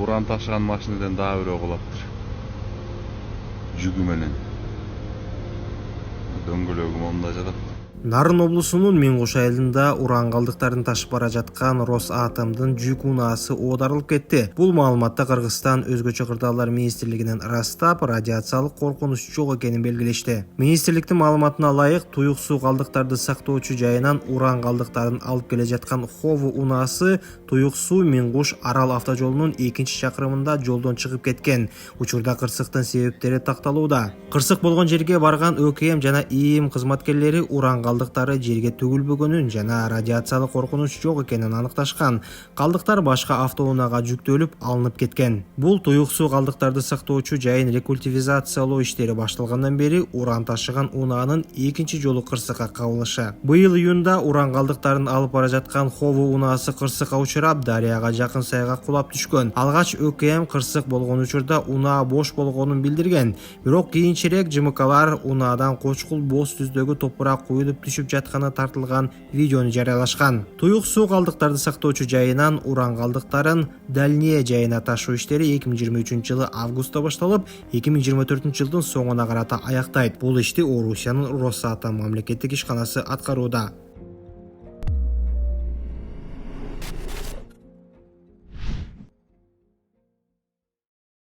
Уран ташыган машинадан дагы бирөө кулаптыр. Жүгү менен. Дөңгөлөгү момунда жатат. Нарын облусунун Миңгуш айылында уран калдыктарын ташып бара жаткан Росатомдун жүк унаасы оодарылып кетти. Бул маалыматты Кыргызстан Өзгөчө кырдаалдар министрлигинен ырастап, радиациялык коркунуч жок экенин белгилешти. Министрликтин маалыматына ылайык, туюк суу калдыктарды сактоочу жайынан уран калдыктарын алып келе жаткан Хово унаасы туюк суу Миңгуш Арал автожолунун 2-чакырымында жолдон чыгып кеткен. Учурда кырсыктын себептери такталууда. Кырсык болгон жерге барган ÖKM жана ИИМ кызматкерлери уран калдыктары жерге төгүлбөгөнүн жана радиациялык коркунуч жок экенин аныкташкан. Калдыктар башка автоунаага жүктөлүп алынып кеткен. Бул туюк суу калдыктарды сактоочу жайын рекультивизациялоо иштери башталгандан бери уран ташыган унаанын экинчи жолу кырсыкка кабылышы. Быйыл июнда уран калдыктарын алып бара жаткан Хово унаасы кырсыкка учурап, дарыяга жакын сайга кулап түшкөн. Алгач ÖKM кырсык болгон учурда унаа бош болгонун билдирген. Бирок кийинчерээк ЖМКлар унаадан кочкул боз түздөгү топурак куюлуп түшүп жатканы тартылган видеону жарыялашкан. Туюк суу калдыктарды сактоочу жайынан уран калдыктарын Дальние жайына ташуу иштери 2023 жылы августта башталып, 2024 жылдын соңуна карата аяктайт. Бул ишти Орусиянын Росатом мамлекеттик ишканасы аткарууда.